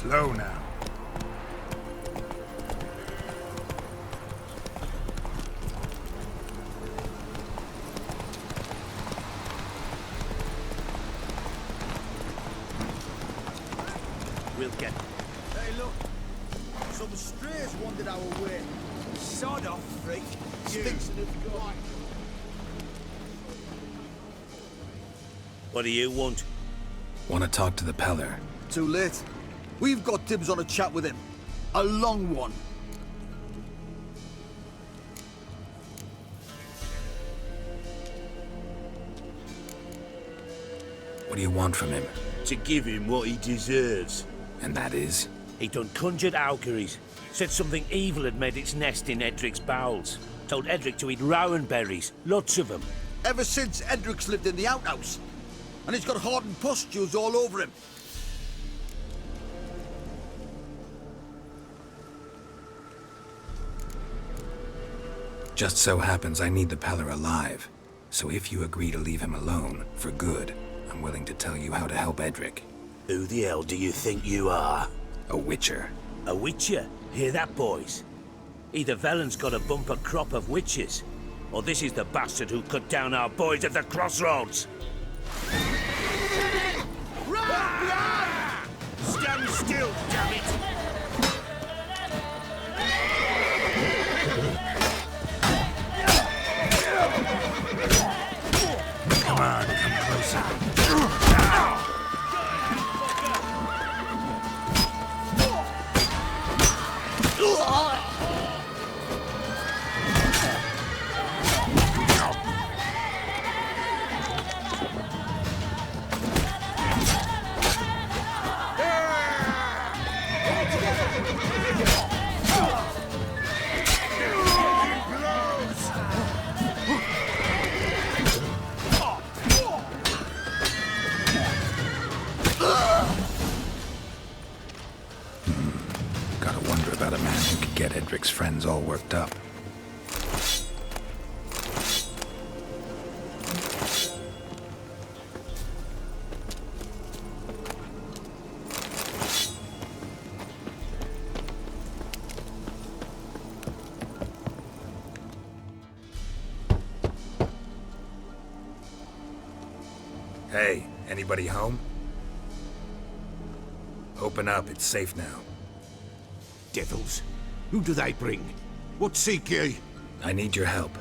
Slow now. We'll get... Hey, look. Some strays wandered our way. Sod off, freak. Stinks of God. What do you want? Want to talk to the Pellar. Too late. We've got dibs on a chat with him. A long one. What do you want from him? To give him what he deserves. And that is? He done conjured auguries. Said something evil had made its nest in Edric's bowels. Told Edric to eat rowan berries. Lots of them. Ever since Edric's lived in the outhouse. And he's got hardened pustules all over him. Just so happens I need the Pellar alive. So if you agree to leave him alone, for good, I'm willing to tell you how to help Edric. Who the hell do you think you are? A witcher. A witcher? Hear that, boys? Either Velen's got a bumper crop of witches, or this is the bastard who cut down our boys at the crossroads. Run! Stand still, damn it! Come on, come closer. Gotta wonder about a man who could get Edric's friends all worked up. Hey, anybody home? Open up, it's safe now. Devils, who do they bring? What seek ye? I need your help.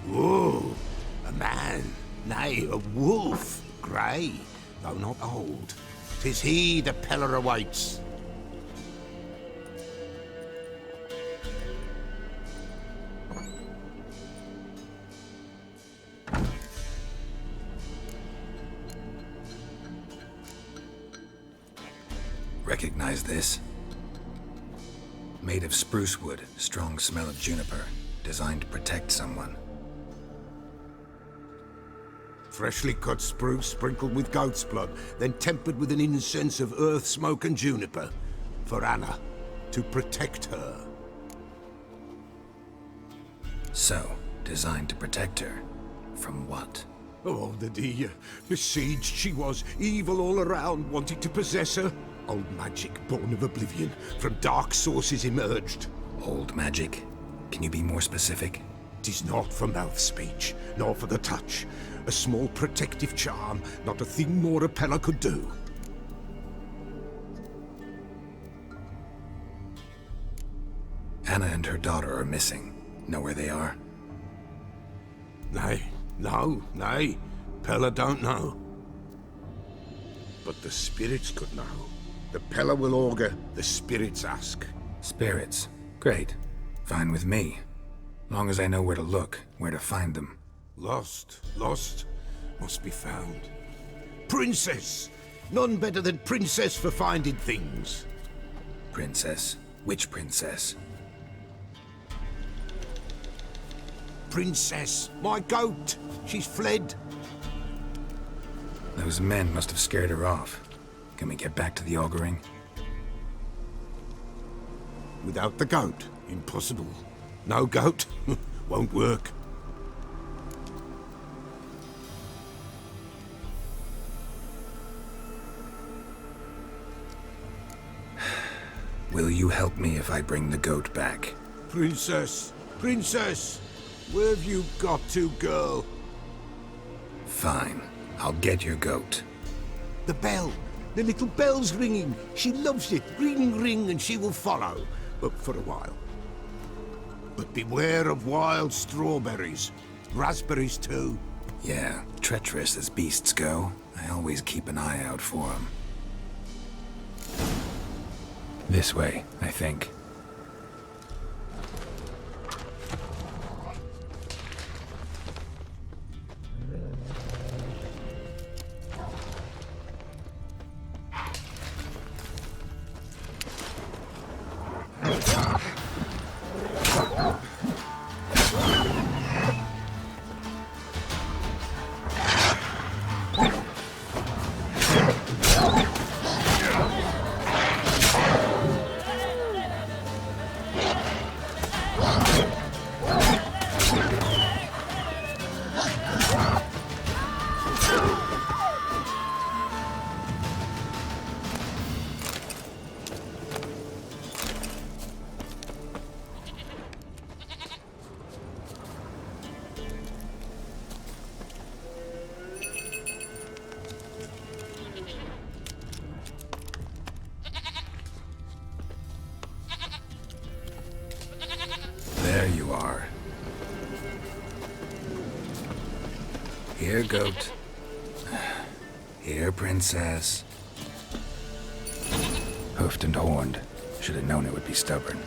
Oh, a man, nay, a wolf, grey, though not old. 'Tis he the Pellar awaits. Recognize this? Made of spruce wood, strong smell of juniper, designed to protect someone. Freshly cut spruce sprinkled with goat's blood, then tempered with an incense of earth, smoke and juniper. For Anna, to protect her. So, designed to protect her. From what? Oh, the dear. Besieged she was, evil all around, wanting to possess her. Old magic born of oblivion, from dark sources emerged. Old magic? Can you be more specific? 'Tis not for mouth speech, nor for the touch. A small protective charm, not a thing more a Pellar could do. Anna and her daughter are missing. Know where they are? Nay, nay. Pellar don't know. But the spirits could know. The Pellar will augur, the spirits ask. Spirits. Great. Fine with me. Long as I know where to look, where to find them. Lost, must be found. Princess! None better than Princess for finding things. Princess? Which princess? Princess, my goat! She's fled. Those men must have scared her off. Can we get back to the auguring? Without the goat, impossible. No goat, won't work. Will you help me if I bring the goat back? Princess! Princess! Where have you got to, girl? Fine. I'll get your goat. The bell! The little bell's ringing. She loves it. Ring, ring, and she will follow. But for a while. But beware of wild strawberries. Raspberries, too. Yeah, treacherous as beasts go. I always keep an eye out for them. This way, I think. There you are. Here, goat. Here, princess. Hoofed and horned. Should have known it would be stubborn.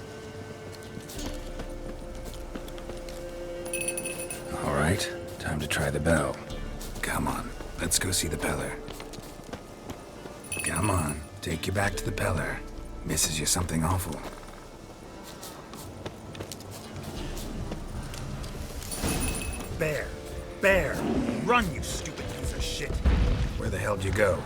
All right, time to try the bell. Come on, let's go see the Pellar. Come on, take you back to the Pellar. Misses you something awful. Bear! Bear! Run, you stupid piece of shit! Where the hell'd you go?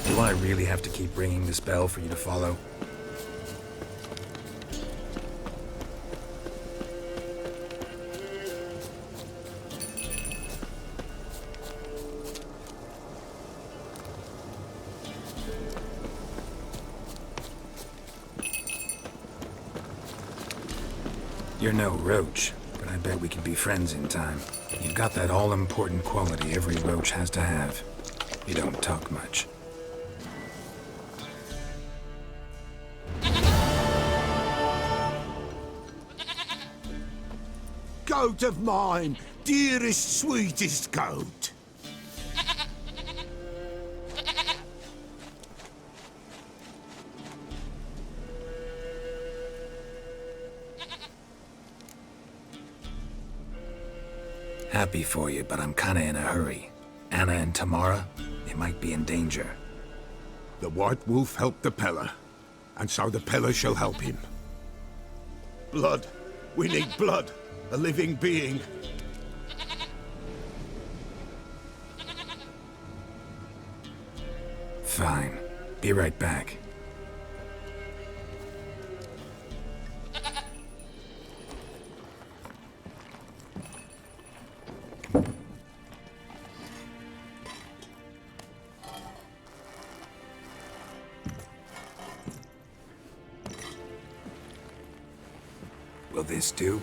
Do I really have to keep ringing this bell for you to follow? You're no roach, but I bet we can be friends in time. You've got that all-important quality every roach has to have. You don't talk much. Goat of mine, dearest, sweetest goat. Happy for you, but I'm kinda in a hurry. Anna and Tamara, they might be in danger. The White Wolf helped the Pellar, and so the Pellar shall help him. Blood. We need blood. A living being. Fine. Be right back. Will this do?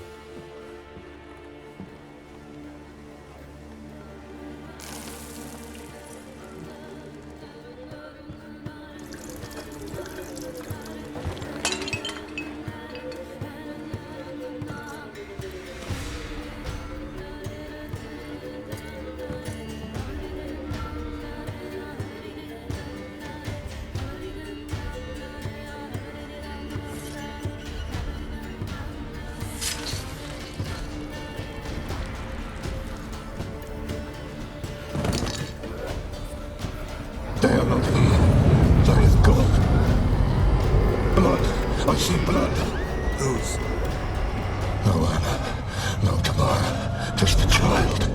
Blood. I see blood. Whose? No Anna. No Tamara. Just a child.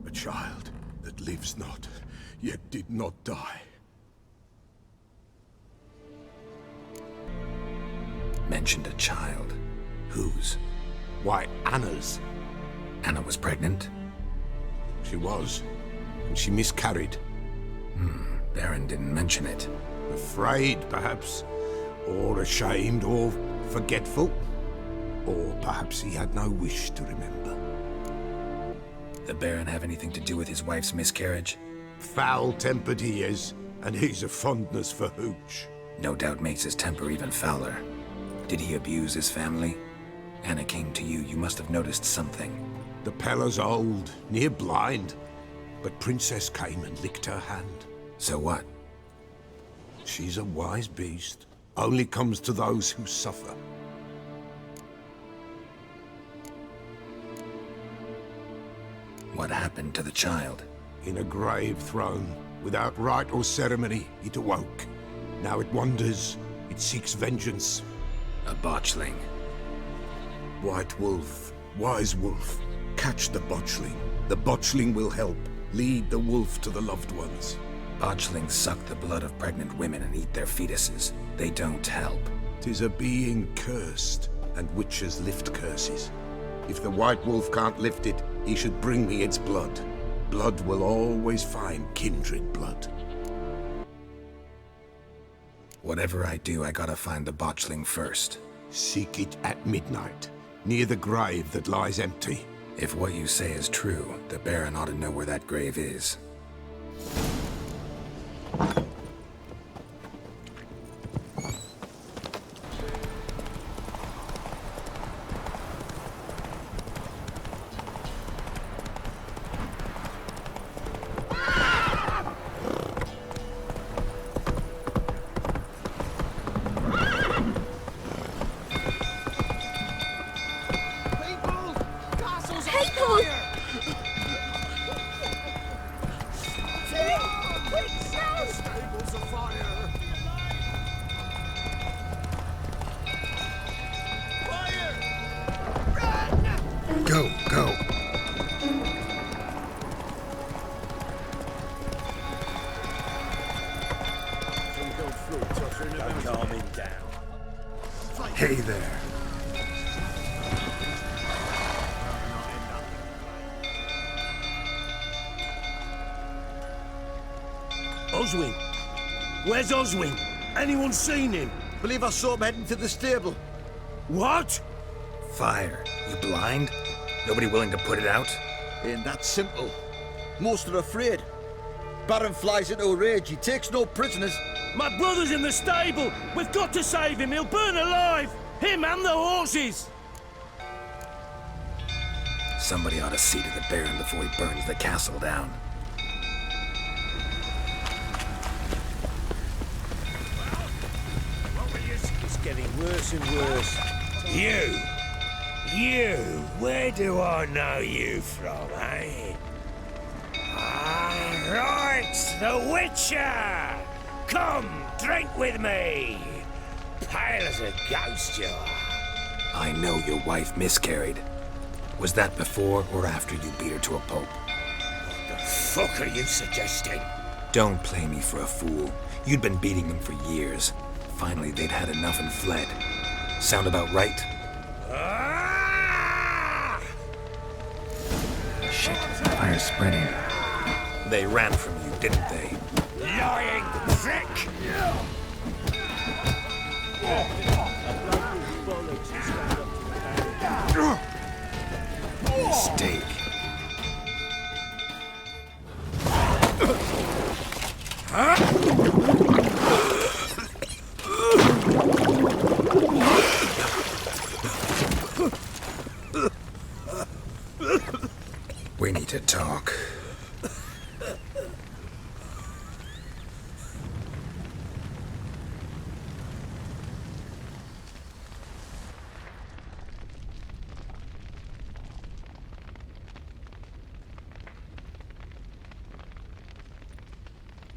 A child that lives not, yet did not die. Mentioned a child. Whose? Why, Anna's. Anna was pregnant? She was. And she miscarried. Baron didn't mention it. Afraid, perhaps. Or ashamed, or forgetful. Or perhaps he had no wish to remember. The Baron have anything to do with his wife's miscarriage? Foul-tempered he is, and he's a fondness for hooch. No doubt makes his temper even fouler. Did he abuse his family? Anna came to you, you must have noticed something. The Pellar's old, near blind, but Princess came and licked her hand. So what? She's a wise beast. Only comes to those who suffer. What happened to the child? In a grave thrown, without rite or ceremony, it awoke. Now it wanders, it seeks vengeance. A botchling. White wolf, wise wolf, catch the botchling. The botchling will help, lead the wolf to the loved ones. Botchlings suck the blood of pregnant women and eat their fetuses. They don't help. 'Tis a being cursed, and witches lift curses. If the white wolf can't lift it, he should bring me its blood. Blood will always find kindred blood. Whatever I do, I gotta find the botchling first. Seek it at midnight, near the grave that lies empty. If what you say is true, the Baron ought to know where that grave is. Go, go. Calm him down. Hey there. Oswin! Where's Oswin? Anyone seen him? Believe I saw him heading to the stable. What? Fire. You blind? Nobody willing to put it out? Ain't that simple. Most are afraid. Baron flies into a rage. He takes no prisoners. My brother's in the stable! We've got to save him! He'll burn alive! Him and the horses! Somebody ought to see to the Baron before he burns the castle down. It's getting worse and worse. You, where do I know you from, eh? Ah, right, the Witcher! Come, drink with me! Pale as a ghost, you are. I know your wife miscarried. Was that before or after you beat her to a pulp? What the fuck are you suggesting? Don't play me for a fool. You'd been beating them for years. Finally, they'd had enough and fled. Sound about right? Ah! Shit, fire's spreading. They ran from you, didn't they? Lying prick! Mistake. We need to talk.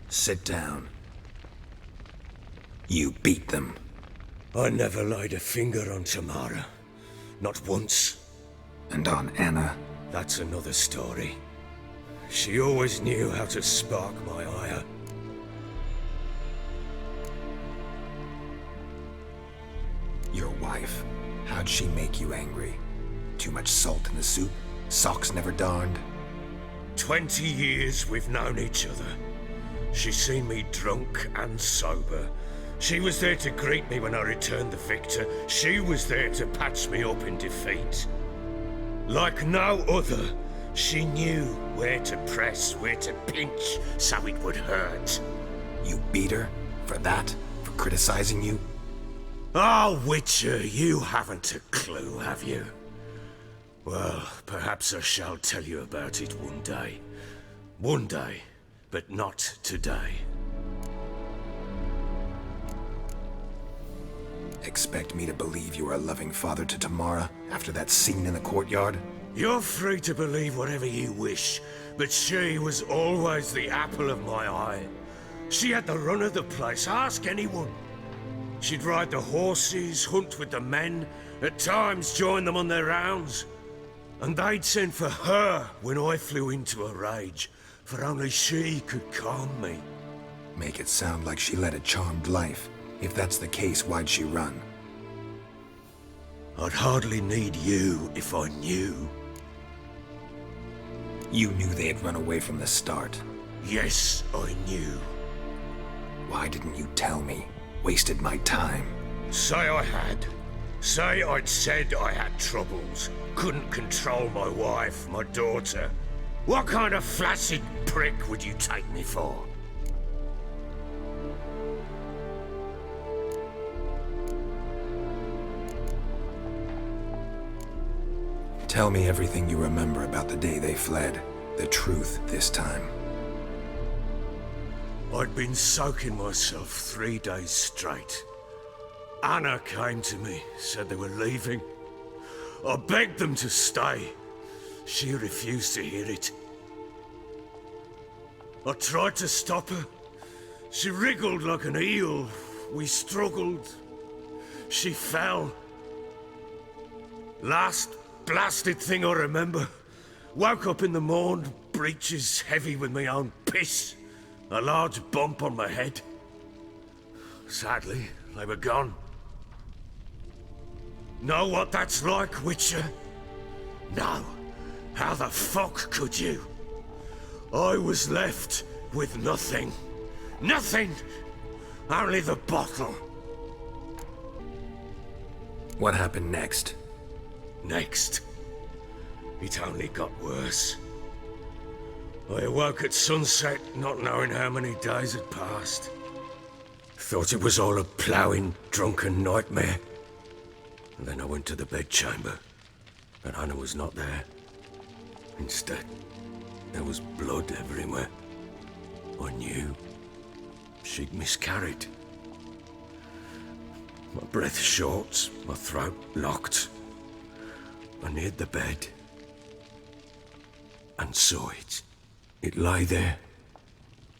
Sit down. You beat them. I never laid a finger on Tamara. Not once. And on Anna? That's another story. She always knew how to spark my ire. Your wife. How'd she make you angry? Too much salt in the soup? Socks never darned? 20 years we've known each other. She's seen me drunk and sober. She was there to greet me when I returned the victor. She was there to patch me up in defeat. Like no other, she knew where to press, where to pinch, so it would hurt. You beat her? For that? For criticizing you? Oh, Witcher, you haven't a clue, have you? Well, perhaps I shall tell you about it one day. One day, but not today. Expect me to believe you are a loving father to Tamara after that scene in the courtyard? You're free to believe whatever you wish, but she was always the apple of my eye. She had the run of the place, ask anyone. She'd ride the horses, hunt with the men, at times join them on their rounds. And they'd send for her when I flew into a rage, for only she could calm me. Make it sound like she led a charmed life. If that's the case, why'd she run? I'd hardly need you if I knew. You knew they had run away from the start. Yes, I knew. Why didn't you tell me? Wasted my time. Say I had. Say I'd said I had troubles. Couldn't control my wife, my daughter. What kind of flaccid prick would you take me for? Tell me everything you remember about the day they fled. The truth this time. I'd been soaking myself 3 days straight. Anna came to me, said they were leaving. I begged them to stay. She refused to hear it. I tried to stop her. She wriggled like an eel. We struggled. She fell. Last blasted thing I remember. Woke up in the morn, breeches heavy with my own piss. A large bump on my head. Sadly, they were gone. Know what that's like, Witcher? No. How the fuck could you? I was left with nothing. Nothing! Only the bottle. What happened next? Next, it only got worse. I awoke at sunset, not knowing how many days had passed. Thought it was all a ploughing, drunken nightmare. And then I went to the bedchamber, but Anna was not there. Instead, there was blood everywhere. I knew she'd miscarried. My breath short, my throat locked. I neared the bed and saw it. It lay there,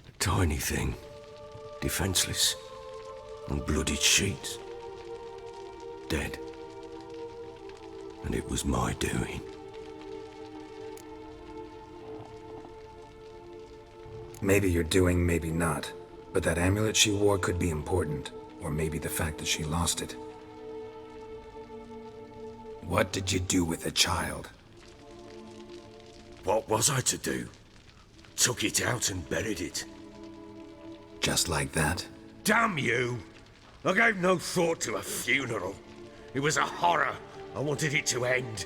a tiny thing, defenseless, on bloodied sheets, dead. And it was my doing. Maybe you're doing, maybe not. But that amulet she wore could be important. Or maybe the fact that she lost it. What did you do with the child? What was I to do? Took it out and buried it. Just like that? Damn you! I gave no thought to a funeral. It was a horror. I wanted it to end.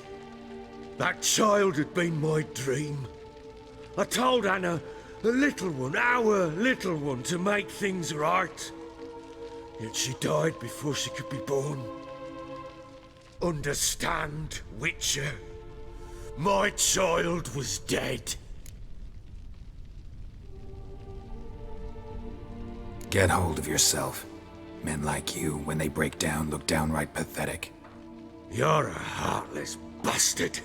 That child had been my dream. I told Anna, the little one, our little one, to make things right. Yet she died before she could be born. Understand, Witcher? My child was dead. Get hold of yourself. Men like you, when they break down, look downright pathetic. You're a heartless bastard.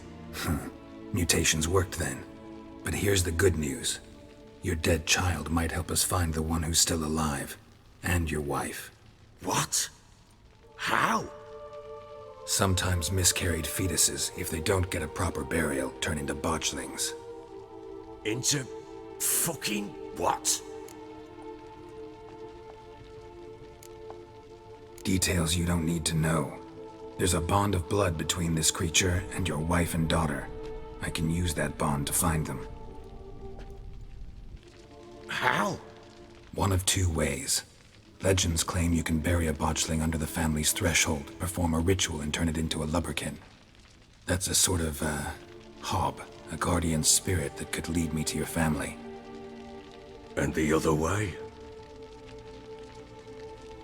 Mutations worked then. But here's the good news. Your dead child might help us find the one who's still alive. And your wife. What? How? Sometimes miscarried fetuses, if they don't get a proper burial, turn into botchlings. Into fucking what? Details you don't need to know. There's a bond of blood between this creature and your wife and daughter. I can use that bond to find them. How? One of two ways. Legends claim you can bury a botchling under the family's threshold, perform a ritual, and turn it into a Lubberkin. That's a sort of, hob, a guardian spirit that could lead me to your family. And the other way?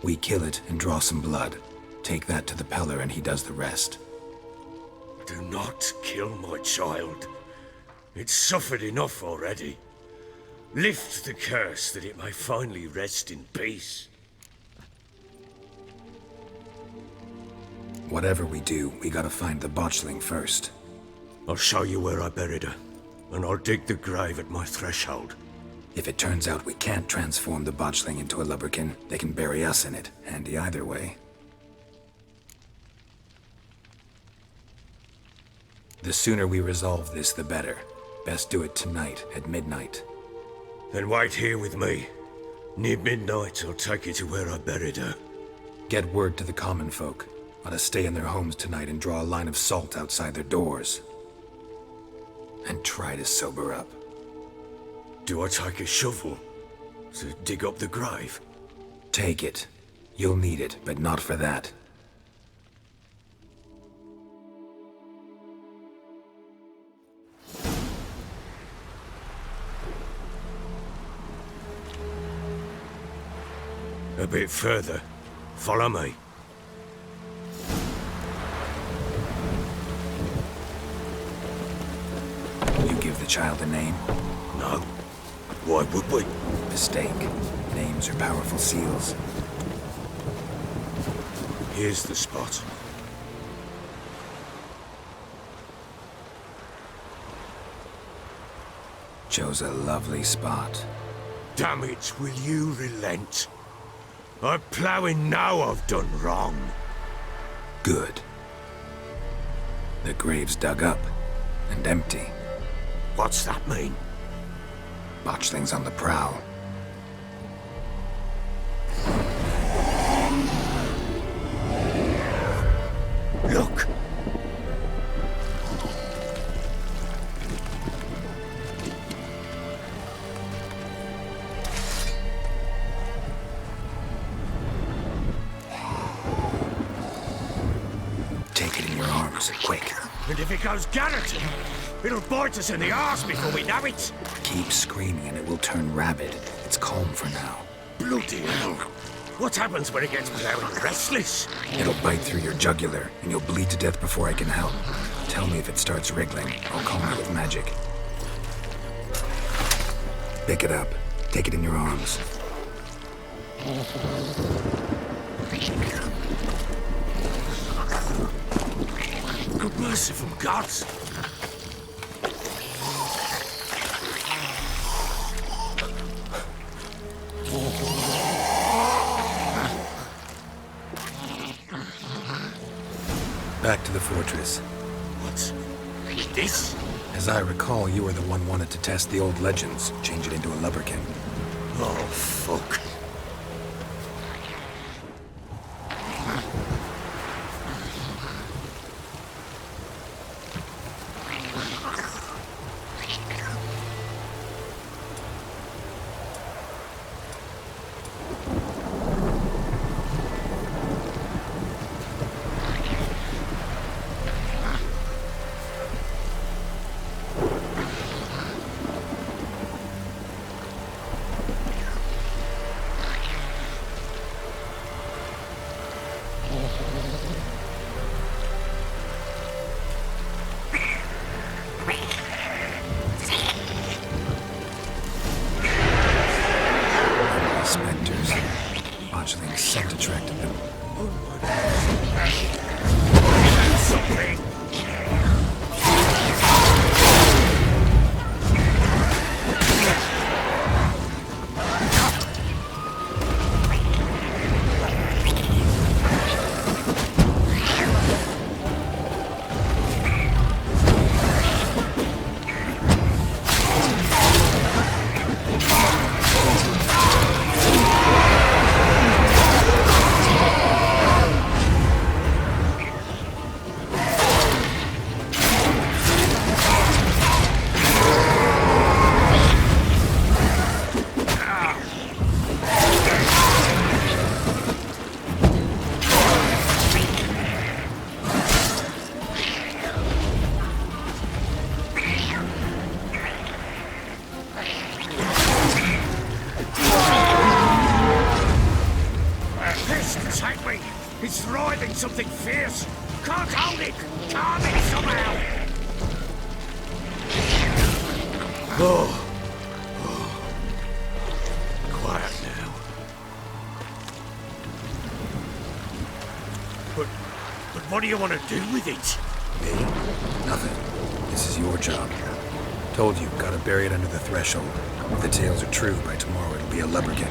We kill it and draw some blood. Take that to the PELLAR and he does the rest. Do not kill my child. It's suffered enough already. Lift the curse that it may finally rest in peace. Whatever we do, we gotta find the botchling first. I'll show you where I buried her, and I'll dig the grave at my threshold. If it turns out we can't transform the botchling into a Lubberkin, they can bury us in it. Handy either way. The sooner we resolve this, the better. Best do it tonight, at midnight. Then wait here with me. Near midnight, I'll take you to where I buried her. Get word to the common folk. Ought to stay in their homes tonight and draw a line of salt outside their doors. And try to sober up. Do I take a shovel to dig up the grave? Take it. You'll need it, but not for that. A bit further. Follow me. You give the child a name? No. Why would we? Mistake. Names are powerful seals. Here's the spot. Chose a lovely spot. Damn it, will you relent? I'm ploughing now I've done wrong. Good. The grave's dug up and empty. What's that mean? Botchling's on the prowl. Look! Take it in your arms, quick. And if it goes garroting, it'll bite us in the arse before we know it. Keep screaming and it will turn rabid. It's calm for now. Bloody hell. What happens when it gets plowing restless? It'll bite through your jugular and you'll bleed to death before I can help. Tell me if it starts wriggling. I'll calm it with magic. Pick it up. Take it in your arms. Good merciful gods! Back to the fortress. What's this? As I recall, you were the one wanted to test the old legends, change it into a Lubberkin. Oh, fuck. Specters. Botchling's scent attracted them. Something! It's writhing something fierce. Can't hold it. Calm it somehow. Oh. Quiet now. But what do you want to do with it? Me? Nothing. This is your job. Told you, gotta bury it under the threshold. If the tales are true, by tomorrow it'll be a Lubberkin.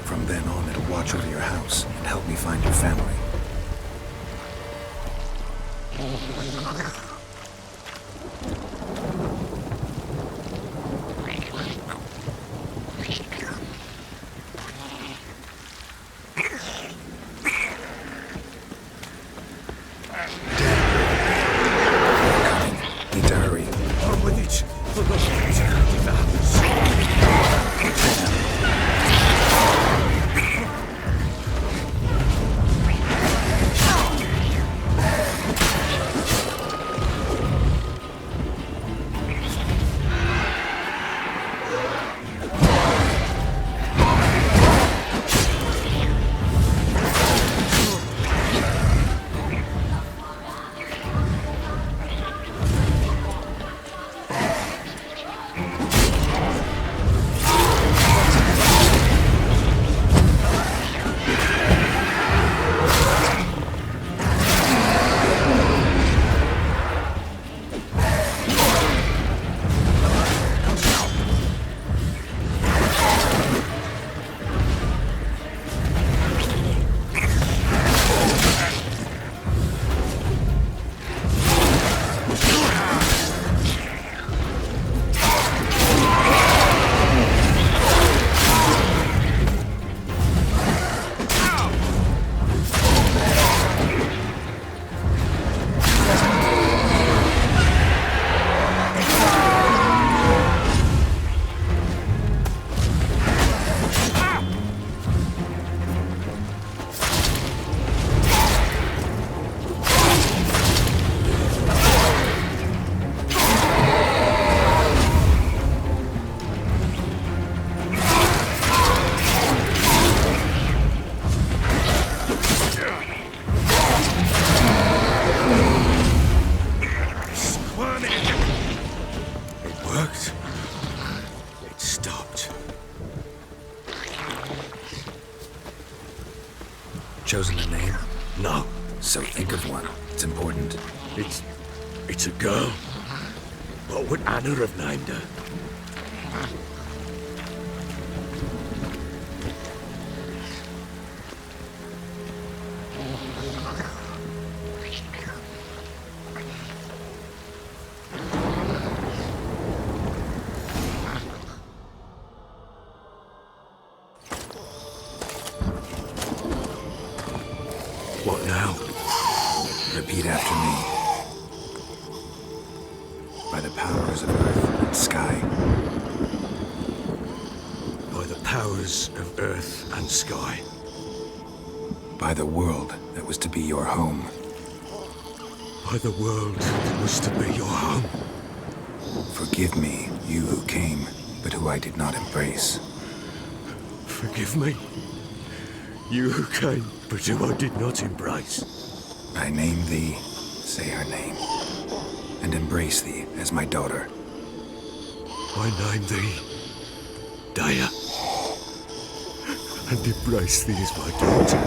From then on, it'll watch over your house and help me find your family. Need to hurry. On with it. Chosen a name? No, So think of one. It's important. it's a girl. What would Anna have named her? What now? Repeat after me. By the powers of earth and sky. By the powers of earth and sky. By the world that was to be your home. By the world that was to be your home. Forgive me, you who came, but who I did not embrace. Forgive me. You who came, but who I did not embrace. I name thee, say her name, and embrace thee as my daughter. I name thee Daya, and embrace thee as my daughter.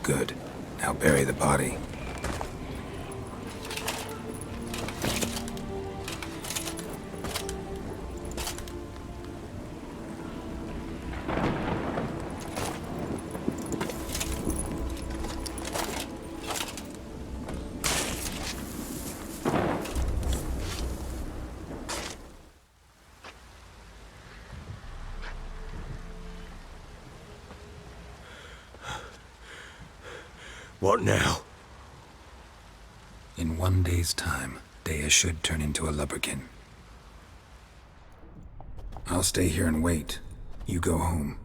Good. Now bury the body. What now? In 1 day's time, Daya should turn into a Lubberkin. I'll stay here and wait. You go home.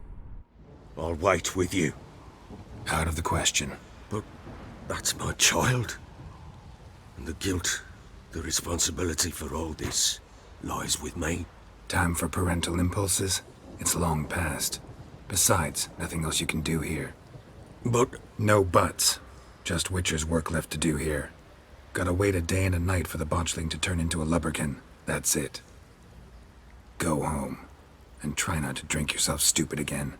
I'll wait with you. Out of the question. But that's my child. And the guilt, the responsibility for all this lies with me. Time for parental impulses? It's long past. Besides, nothing else you can do here. But No buts. Just Witcher's work left to do here. Gotta wait a day and a night for the botchling to turn into a Lubberkin. That's it. Go home. And try not to drink yourself stupid again.